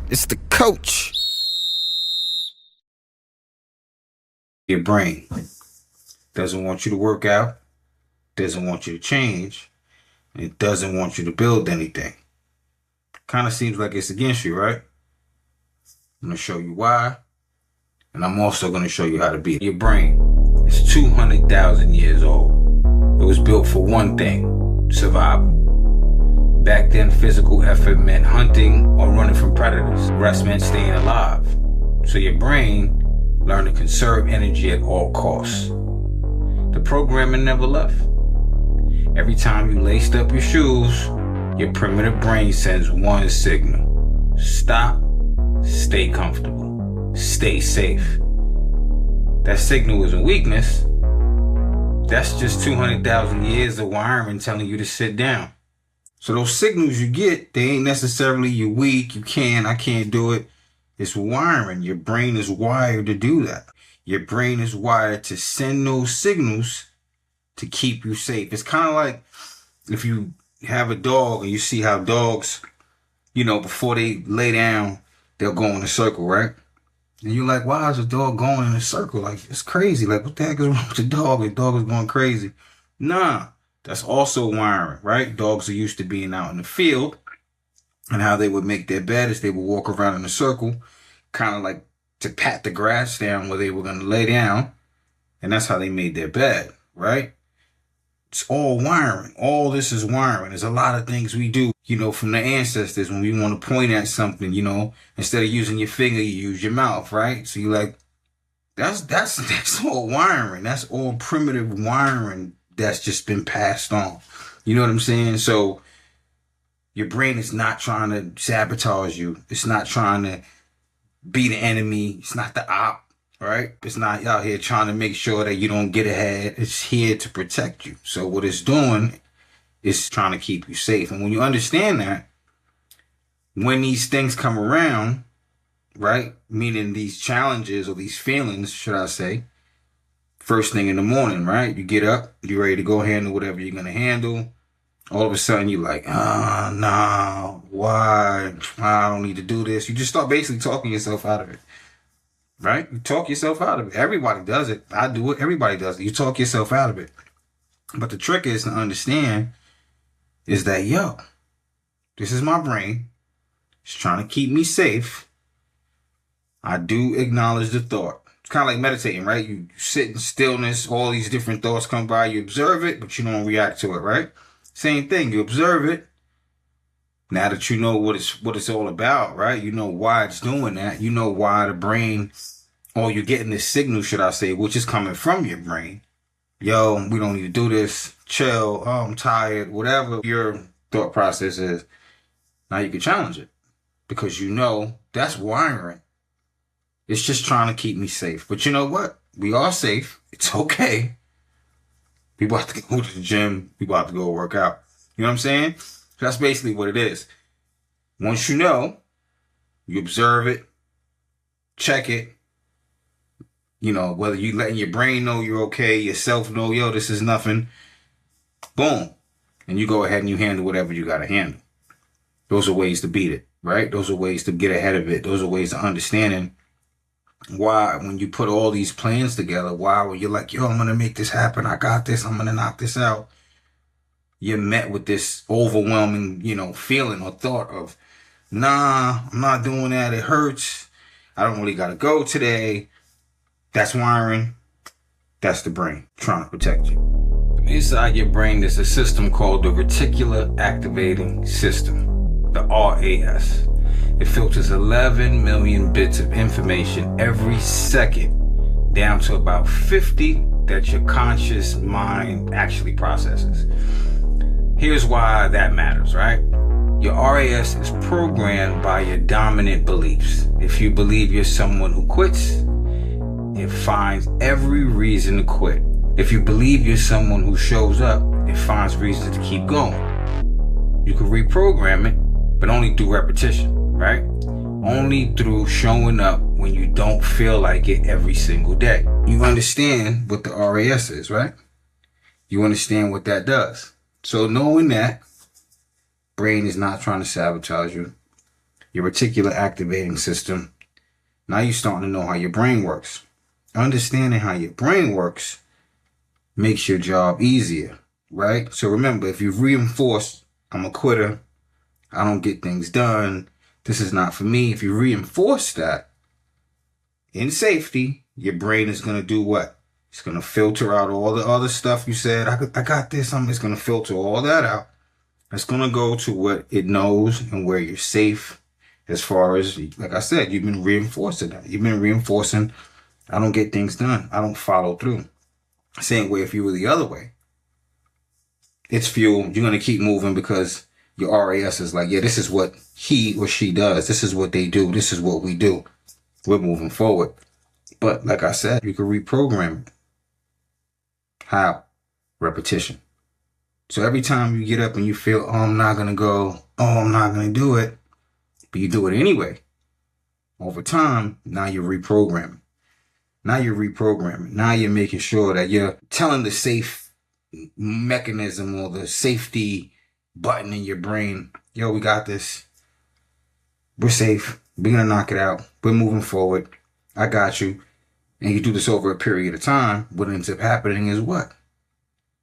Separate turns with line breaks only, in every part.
It's the coach. Your brain doesn't want you to work out, doesn't want you to change, and it doesn't want you to build anything. Kind of seems like it's against you, right? I'm going to show you why, and I'm also going to show you how to beat it. Your brain is 200,000 years old. It was built for one thing: survival. Back then, physical effort meant hunting or running from predators. Rest meant staying alive. So your brain learned to conserve energy at all costs. The programming never left. Every time you laced up your shoes, your primitive brain sends one signal: stop, stay comfortable, stay safe. That signal isn't weakness. That's just 200,000 years of wiring telling you to sit down. So those signals you get, they ain't necessarily you're weak, you can't, I can't do it. It's wiring. Your brain is wired to do that. Your brain is wired to send those signals to keep you safe. It's kind of like if you have a dog and you see how dogs, before they lay down, they'll go in a circle, right? And you're like, why is a dog going in a circle? Like, it's crazy. Like, what the heck is wrong with the dog? The dog is going crazy. Nah, that's also wiring, right? Dogs are used to being out in the field, and how they would make their bed is they would walk around in a circle, kind of like to pat the grass down where they were going to lay down. And that's how they made their bed, right? It's all wiring. All this is wiring. There's a lot of things we do, from the ancestors when we want to point at something, instead of using your finger, you use your mouth, right? So you're like, that's all wiring. That's all primitive wiring that's just been passed on. You know what I'm saying? So your brain is not trying to sabotage you. It's not trying to be the enemy. It's not the op, right? It's not out here trying to make sure that you don't get ahead. It's here to protect you. So what it's doing is trying to keep you safe. And when you understand that, when these things come around, right, meaning these challenges or these feelings, should I say, first thing in the morning, right? You get up, you're ready to go handle whatever you're going to handle. All of a sudden, you're like, nah, why? I don't need to do this. You just start basically talking yourself out of it, right? You talk yourself out of it. Everybody does it. I do it. Everybody does it. You talk yourself out of it. But the trick is to understand is that, this is my brain. It's trying to keep me safe. I do acknowledge the thought. It's kind of like meditating, right? You sit in stillness, all these different thoughts come by, you observe it, but you don't react to it, right? Same thing, you observe it. Now that you know what it's all about, right? You know why it's doing that. You know why the brain, or you're getting this signal, should I say, which is coming from your brain. Yo, we don't need to do this. Chill. Oh, I'm tired. Whatever your thought process is. Now you can challenge it because that's wiring. It's just trying to keep me safe. But you know what? We are safe. It's okay. People have to go to the gym. People have to go work out. You know what I'm saying? So that's basically what it is. Once you know, you observe it, check it. Whether you letting your brain know you're okay, yourself know, this is nothing. Boom. And you go ahead and you handle whatever you got to handle. Those are ways to beat it, right? Those are ways to get ahead of it. Those are ways to understanding why, when you put all these plans together, when you're like, I'm going to make this happen. I got this. I'm going to knock this out. You're met with this overwhelming, feeling or thought of, nah, I'm not doing that. It hurts. I don't really got to go today. That's wiring. That's the brain trying to protect you. Inside your brain, there's a system called the Reticular Activating System, the RAS. It filters 11 million bits of information every second, down to about 50 that your conscious mind actually processes. Here's why that matters, right? Your RAS is programmed by your dominant beliefs. If you believe you're someone who quits, it finds every reason to quit. If you believe you're someone who shows up, it finds reasons to keep going. You can reprogram it, but only through repetition, right? Only through showing up when you don't feel like it every single day. You understand what the RAS is, right? You understand what that does. So knowing that, brain is not trying to sabotage you. your reticular activating system. Now you're starting to know how your brain works. Understanding how your brain works makes your job easier, right? So remember, if you reinforce, I'm a quitter, I don't get things done, this is not for me. If you reinforce that in safety, your brain is going to do what? It's going to filter out all the other stuff you said. I got this. It's going to filter all that out. It's going to go to what it knows and where you're safe. As far as, like I said, you've been reinforcing that. You've been reinforcing, I don't get things done. I don't follow through. Same way if you were the other way. It's fuel. You're going to keep moving because your RAS is like, yeah, this is what he or she does. This is what they do. This is what we do. We're moving forward. But like I said, you can reprogram it. How? Repetition. So every time you get up and you feel, oh, I'm not going to go, oh, I'm not going to do it, but you do it anyway. Over time, now you're reprogramming. Now you're reprogramming. Now you're making sure that you're telling the safe mechanism or the safety button in your brain, yo, we got this. We're safe. We're going to knock it out. We're moving forward. I got you. And you do this over a period of time. What ends up happening is what?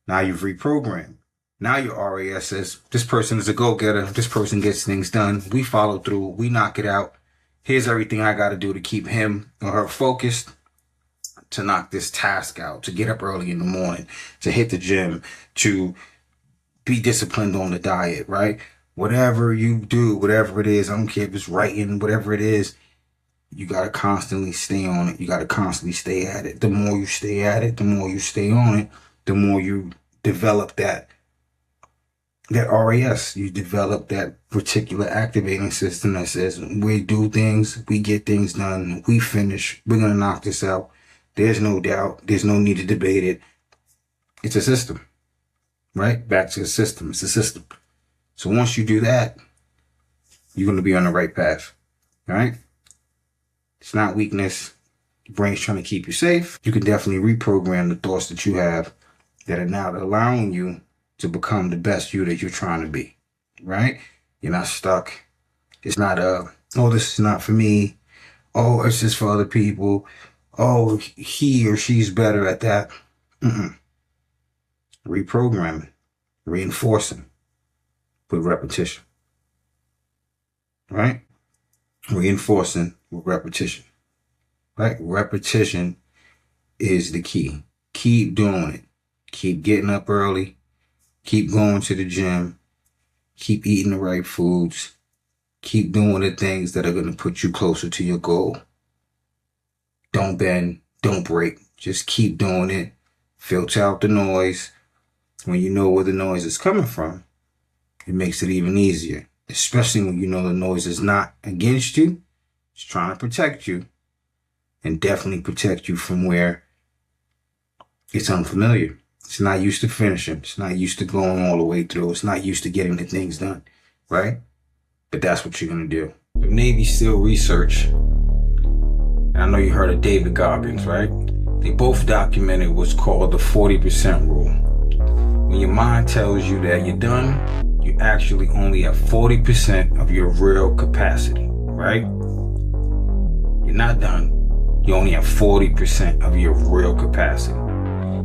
Now you've reprogrammed. Now your RAS says, this person is a go-getter. This person gets things done. We follow through. We knock it out. Here's everything I got to do to keep him or her focused, to knock this task out, to get up early in the morning, to hit the gym, to be disciplined on the diet, right? Whatever you do, whatever it is, I don't care if it's writing, whatever it is, you got to constantly stay on it. You got to constantly stay at it. The more you stay at it, the more you stay on it, the more you develop that RAS. You develop that reticular activating system that says, we do things, we get things done, we finish, we're going to knock this out. There's no doubt. There's no need to debate it. It's a system, right? Back to the system. It's a system. So once you do that, you're going to be on the right path, all right? It's not weakness. Your brain's trying to keep you safe. You can definitely reprogram the thoughts that you have that are now allowing you to become the best you that you're trying to be, right? You're not stuck. It's not oh, this is not for me. Oh, it's just for other people. Oh, he or she's better at that. Reprogramming, reinforcing with repetition, right? Reinforcing with repetition, right? Repetition is the key. Keep doing it. Keep getting up early. Keep going to the gym. Keep eating the right foods. Keep doing the things that are going to put you closer to your goal. Don't bend. Don't break. Just keep doing it. Filter out the noise. When you know where the noise is coming from, it makes it even easier. Especially when you know the noise is not against you. It's trying to protect you. And definitely protect you from where it's unfamiliar. It's not used to finishing. It's not used to going all the way through. It's not used to getting the things done, right? But that's what you're going to do. The Navy SEAL research, and I know you heard of David Goggins, right? They both documented what's called the 40% rule. When your mind tells you that you're done, you actually only have 40% of your real capacity, right? You're not done. You only have 40% of your real capacity.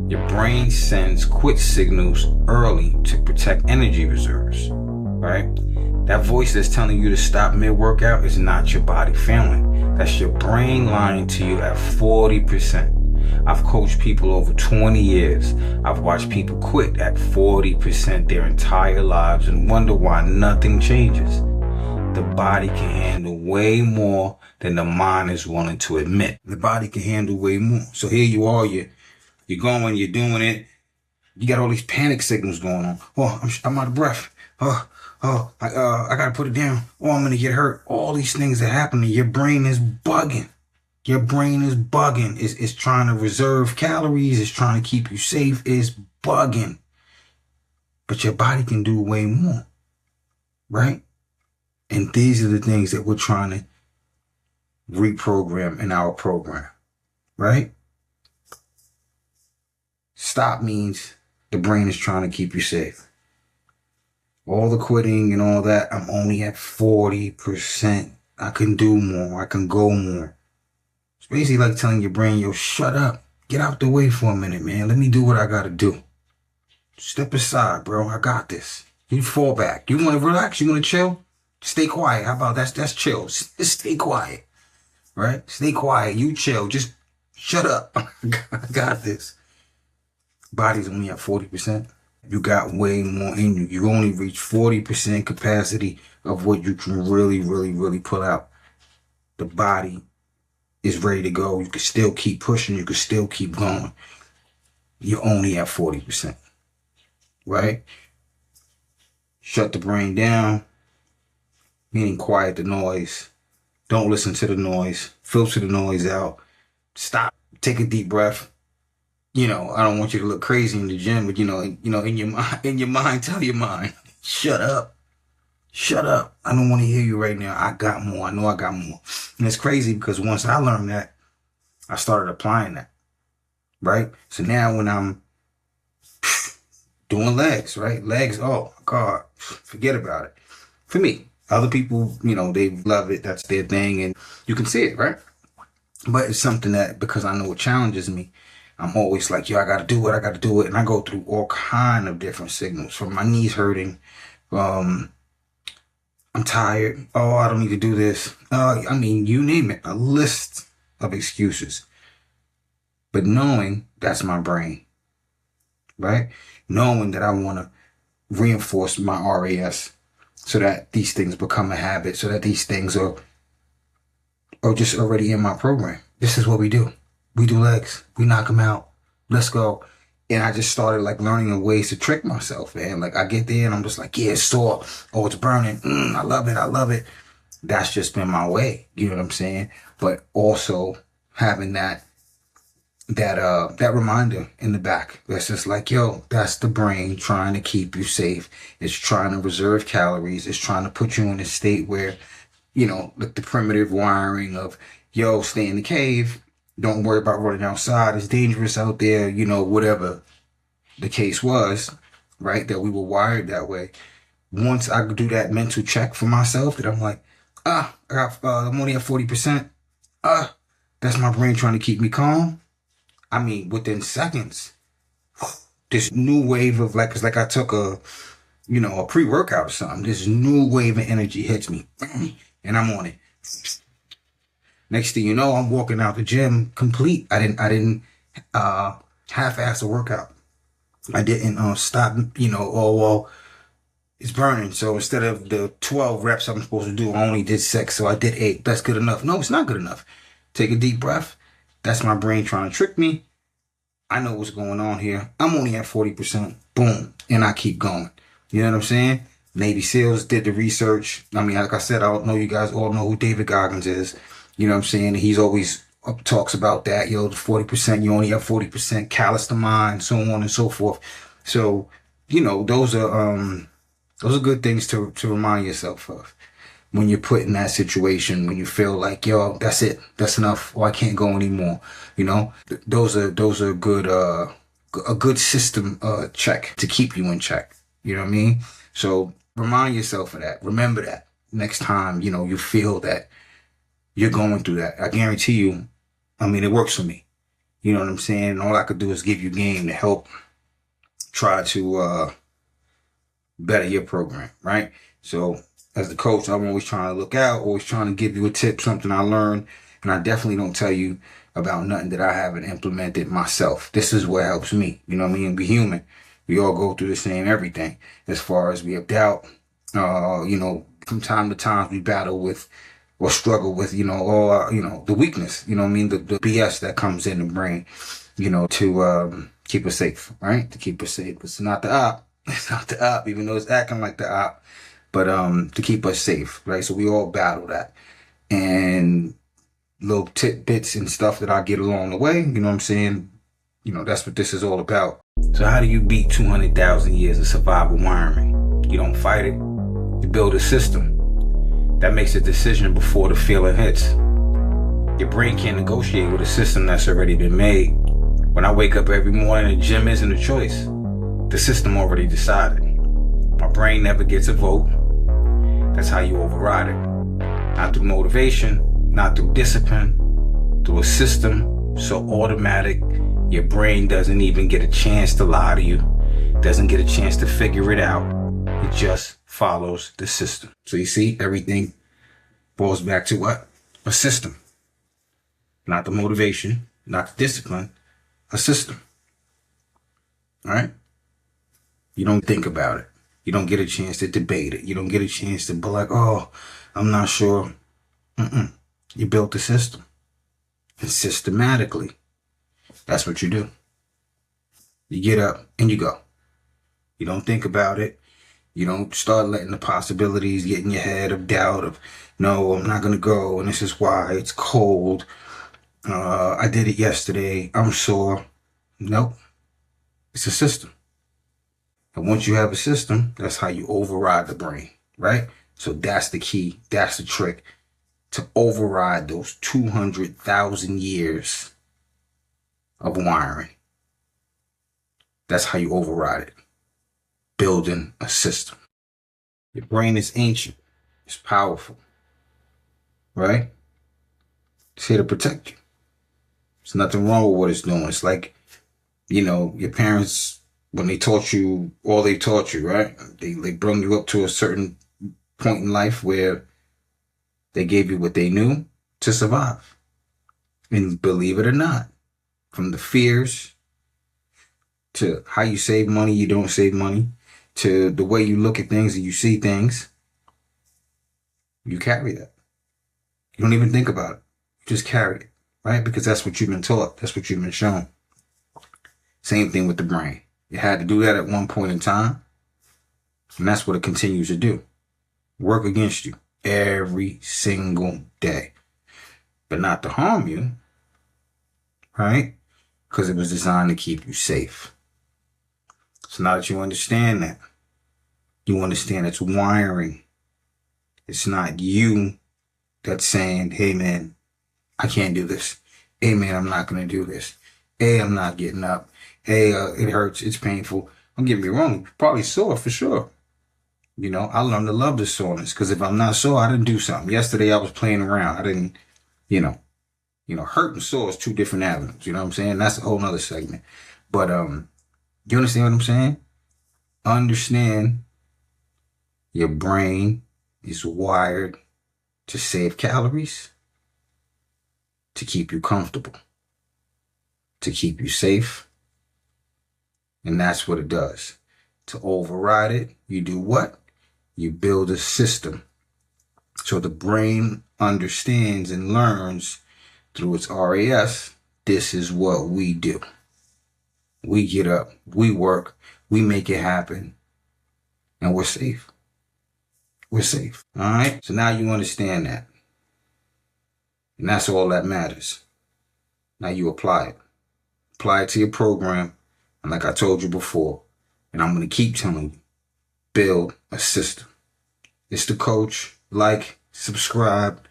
Your brain sends quit signals early to protect energy reserves, right? That voice that's telling you to stop mid-workout is not your body failing. That's your brain lying to you at 40%. I've coached people over 20 years. I've watched people quit at 40% their entire lives and wonder why nothing changes. The body can handle way more than the mind is willing to admit. The body can handle way more. So here you are, you're going, you're doing it. You got all these panic signals going on. Oh, I'm out of breath. I gotta put it down. Oh, I'm gonna get hurt. All these things that happen, your brain is bugging. Your brain is bugging. It's trying to reserve calories. It's trying to keep you safe. It's bugging. But your body can do way more, right? And these are the things that we're trying to reprogram in our program, right? Stop means the brain is trying to keep you safe. All the quitting and all that, I'm only at 40%. I can do more. I can go more. It's basically like telling your brain, yo, shut up. Get out the way for a minute, man. Let me do what I gotta do. Step aside, bro. I got this. You fall back. You want to relax? You want to chill? Stay quiet. How about that's chill. Just stay quiet, right? Stay quiet. You chill. Just shut up. I got this. Body's only at 40%. You got way more in you. You only reach 40% capacity of what you can really, really, really pull out. The body is ready to go. You can still keep pushing. You can still keep going. You're only at 40%, right? Shut the brain down, meaning quiet the noise. Don't listen to the noise. Filter the noise out. Stop. Take a deep breath. I don't want you to look crazy in the gym, but in your mind, tell your mind, shut up. Shut up. I don't want to hear you right now. I got more. I know I got more. And it's crazy because once I learned that, I started applying that, right? So now when I'm doing legs, right? Legs, oh my God, forget about it. For me, other people, they love it. That's their thing. And you can see it, right? But it's something that, because I know it challenges me, I'm always like, yo, I got to do it. I got to do it. And I go through all kind of different signals, from my knees hurting. I'm tired. Oh, I don't need to do this. You name it, a list of excuses. But knowing that's my brain, right? Knowing that I want to reinforce my RAS so that these things become a habit, so that these things are just already in my program. This is what we do. We do legs. We knock them out. Let's go. And I just started learning the ways to trick myself, man. I get there and I'm just like, yeah, it's sore. Oh, it's burning. I love it. I love it. That's just been my way. You know what I'm saying? But also having that reminder in the back that's just like, yo, that's the brain trying to keep you safe. It's trying to reserve calories. It's trying to put you in a state where, the primitive wiring of, yo, stay in the cave. Don't worry about running outside. It's dangerous out there. Whatever the case was, right? That we were wired that way. Once I do that mental check for myself, that I'm like, I'm only at 40%. That's my brain trying to keep me calm. Within seconds, this new wave of it's like I took a pre-workout or something. This new wave of energy hits me, and I'm on it. Next thing you know, I'm walking out the gym complete. I didn't half-ass the workout. I didn't stop. Oh well, it's burning. So instead of the 12 reps I'm supposed to do, I only did 6. So I did 8. That's good enough. No, it's not good enough. Take a deep breath. That's my brain trying to trick me. I know what's going on here. I'm only at 40%. Boom. And I keep going. You know what I'm saying? Navy SEALs did the research. Like I said, I don't know, you guys all know who David Goggins is. You know what I'm saying? He's always talks about that. The 40%, you only have 40%, callous the mind, so on and so forth. So, those are good things to remind yourself of when you're put in that situation, when you feel like, yo, that's it, that's enough, or I can't go anymore. Those are good, a good system check to keep you in check. You know what I mean? So remind yourself of that. Remember that next time, you feel that you're going through that. I guarantee you, it works for me. You know what I'm saying? All I could do is give you game to help try to better your program, right? So as the coach, I'm always trying to look out, always trying to give you a tip, something I learned. And I definitely don't tell you about nothing that I haven't implemented myself. This is what helps me. You know what I mean? Be human. We all go through the same everything. As far as we have doubt, from time to time we battle with or struggle with, the weakness, the BS that comes in the brain, to keep us safe, right? To keep us safe. It's not the op. It's not the op, even though it's acting like the op. But to keep us safe, right? So we all battle that. And little tidbits and stuff that I get along the way, you know what I'm saying? That's what this is all about. So how do you beat 200,000 years of survival wiring? You don't fight it. You build a system that makes a decision before the feeling hits. Your brain can't negotiate with a system that's already been made. When I wake up every morning, the gym isn't a choice. The system already decided. My brain never gets a vote. That's how you override it. Not through motivation, not through discipline, through a system so automatic your brain doesn't even get a chance to lie to you, doesn't get a chance to figure it out. It just follows the system. So you see, everything boils back to what? A system. Not the motivation, not the discipline, a system. All right? You don't think about it. You don't get a chance to debate it. You don't get a chance to be like, oh, I'm not sure. You built the system. And systematically, that's what you do. You get up and you go. You don't think about it. You don't start letting the possibilities get in your head of doubt of, no, I'm not going to go. And this is why it's cold. I did it yesterday. I'm sore. Nope. It's a system. And once you have a system, that's how you override the brain, right? So that's the key. That's the trick to override those 200,000 years of wiring. That's how you override it. Building a system. Your brain is ancient. It's powerful, right? It's here to protect you. There's nothing wrong with what it's doing. It's like, your parents, when they taught you all they taught you, right? They brought you up to a certain point in life where they gave you what they knew to survive. And believe it or not, from the fears to how you save money, you don't save money, to the way you look at things and you see things, you carry that. You don't even think about it. You just carry it, right? Because that's what you've been taught. That's what you've been shown. Same thing with the brain. You had to do that at one point in time, and that's what it continues to do. Work against you every single day. But not to harm you, right? Because it was designed to keep you safe. So now that you understand that, you understand it's wiring. It's not you that's saying, hey man, I can't do this. Hey man, I'm not going to do this. Hey, I'm not getting up. Hey, it hurts. It's painful. Don't get me wrong. Probably sore for sure. I learned to love the soreness because if I'm not sore, I didn't do something. Yesterday I was playing around. I didn't, hurt and sore is two different avenues. You know what I'm saying? That's a whole nother segment. But you understand what I'm saying? Understand your brain is wired to save calories, to keep you comfortable, to keep you safe. And that's what it does. To override it, you do what? You build a system. So the brain understands and learns through its RAS, this is what we do. We get up, we work, we make it happen, and we're safe. We're safe. All right? So now you understand that. And that's all that matters. Now you apply it. Apply it to your program. And like I told you before, and I'm going to keep telling you, build a system. It's the coach. Like, subscribe,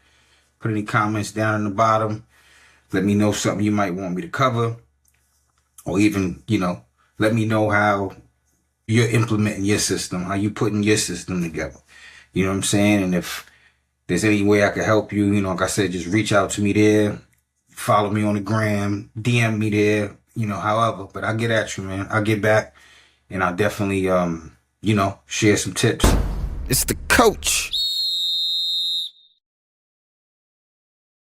put any comments down in the bottom. Let me know something you might want me to cover. Or even, let me know how you're implementing your system, how you putting your system together. You know what I'm saying? And if there's any way I can help you, like I said, just reach out to me there. Follow me on the gram. DM me there. However. But I'll get at you, man. I'll get back. And I'll definitely, share some tips. It's the coach.